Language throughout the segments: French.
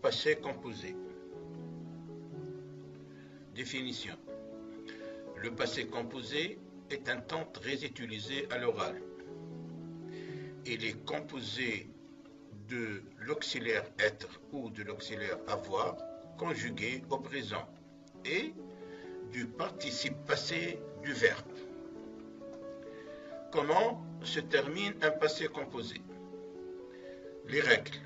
passé composé. Définition. Le passé composé est un temps très utilisé à l'oral. Il est composé de l'auxiliaire être ou de l'auxiliaire avoir conjugué au présent et du participe passé du verbe. Comment se termine un passé composé? Les règles.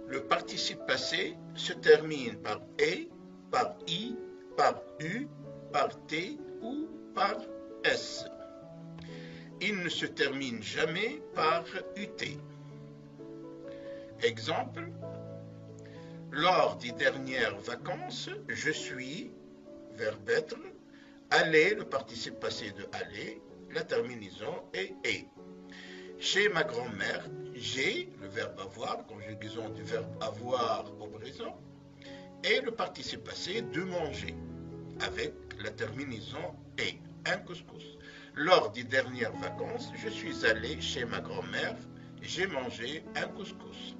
Le participe passé se termine par E, par I, par U, par T ou par S. Il ne se termine jamais par UT. Exemple, lors des dernières vacances, je suis, verbe être, aller, le participe passé de aller, la terminaison est et. Chez ma grand-mère, j'ai, le verbe avoir, conjugaison du verbe avoir au présent, et le participe passé de manger, avec la terminaison et, un couscous. Lors des dernières vacances, je suis allé chez ma grand-mère, j'ai mangé un couscous.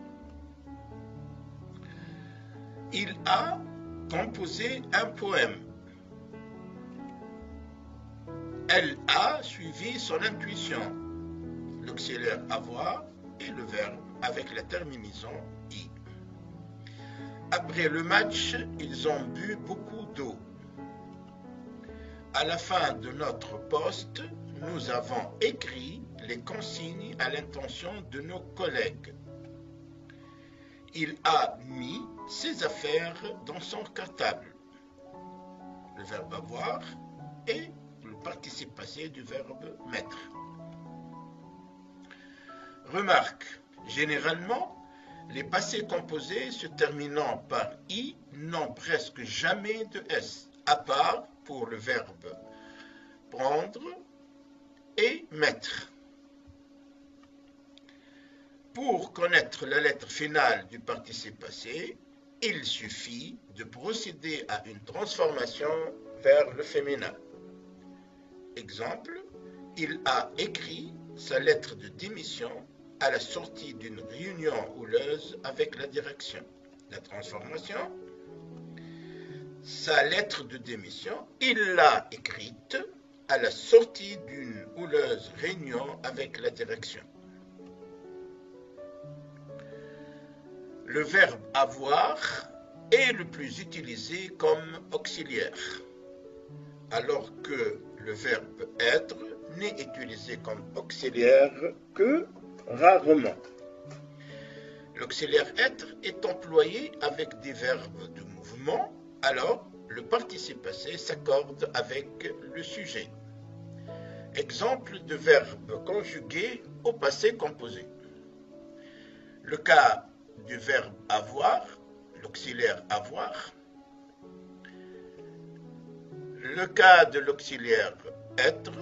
Il a composé un poème. Elle a suivi son intuition. L'auxiliaire avoir et le verbe avec la terminaison i. Après le match, ils ont bu beaucoup d'eau. À la fin de notre poste, nous avons écrit les consignes à l'intention de nos collègues. Il a mis ses affaires dans son cartable. Le verbe avoir et le participe passé du verbe mettre. Remarque, généralement, les passés composés se terminant par i n'ont presque jamais de s, à part pour le verbe prendre et mettre. Pour connaître la lettre finale du participe passé, il suffit de procéder à une transformation vers le féminin. Exemple, il a écrit sa lettre de démission à la sortie d'une réunion houleuse avec la direction. La transformation, sa lettre de démission, il l'a écrite à la sortie d'une houleuse réunion avec la direction. Le verbe avoir est le plus utilisé comme auxiliaire, alors que le verbe être n'est utilisé comme auxiliaire que rarement. L'auxiliaire être est employé avec des verbes de mouvement, alors le participe passé s'accorde avec le sujet. Exemple de verbe conjugué au passé composé. Le cas du verbe avoir, l'auxiliaire avoir. Le cas de l'auxiliaire être.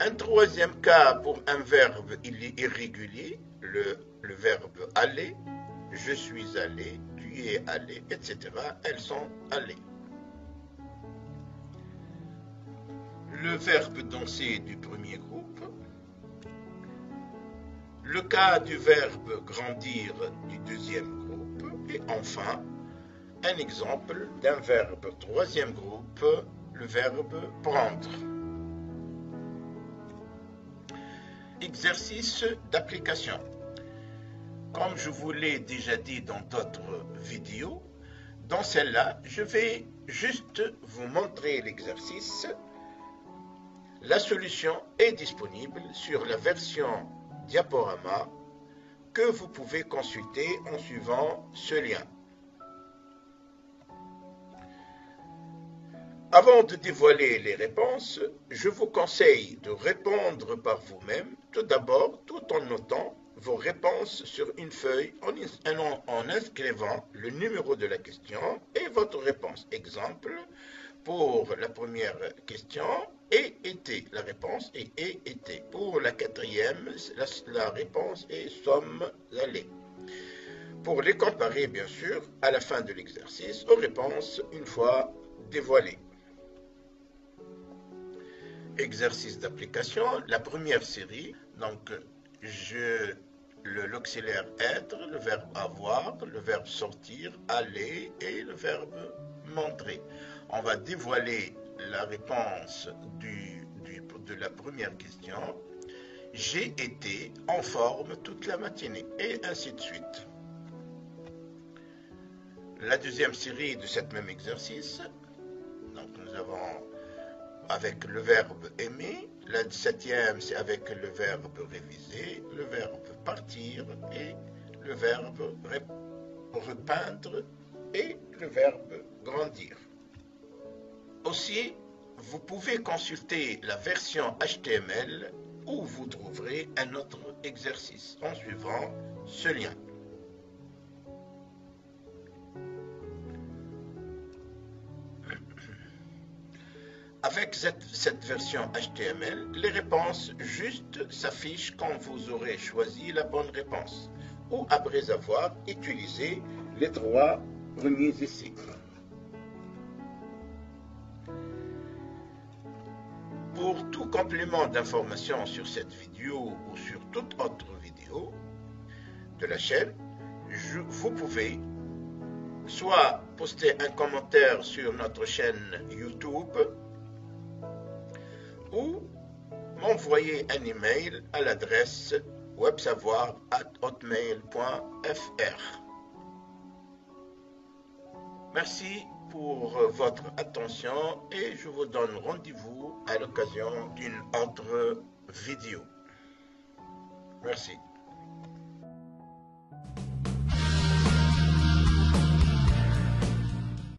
Un troisième cas pour un verbe irrégulier, le verbe aller, je suis allé, tu es allé, etc. Elles sont allées. Le verbe danser du premier groupe. Le cas du verbe grandir du deuxième groupe. Et enfin, un exemple d'un verbe troisième groupe, le verbe prendre. Exercice d'application. Comme je vous l'ai déjà dit dans d'autres vidéos, dans celle-là, je vais juste vous montrer l'exercice. La solution est disponible sur la version diaporama que vous pouvez consulter en suivant ce lien. Avant de dévoiler les réponses, je vous conseille de répondre par vous-même, tout d'abord, tout en notant vos réponses sur une feuille en inscrivant le numéro de la question et votre réponse. Exemple, pour la première question, et été. La réponse est et été. Pour la quatrième, la réponse est sommes allés. Pour les comparer, bien sûr, à la fin de l'exercice, aux réponses une fois dévoilées. Exercice d'application, la première série. Donc, je l'auxiliaire être, le verbe avoir, le verbe sortir, aller et le verbe montrer. On va dévoiler la réponse de la première question. J'ai été en forme toute la matinée et ainsi de suite. La deuxième série de cet même exercice, donc nous avons avec le verbe aimer, la 17e c'est avec le verbe réviser, le verbe partir et le verbe repeindre et le verbe grandir. Aussi, vous pouvez consulter la version HTML où vous trouverez un autre exercice en suivant ce lien. Avec cette version HTML, les réponses juste s'affichent quand vous aurez choisi la bonne réponse ou après avoir utilisé les droits remis ici. Pour tout complément d'information sur cette vidéo ou sur toute autre vidéo de la chaîne, vous pouvez soit poster un commentaire sur notre chaîne YouTube ou m'envoyer un email à l'adresse websavoir@hotmail.fr. Merci pour votre attention et je vous donne rendez-vous à l'occasion d'une autre vidéo. Merci.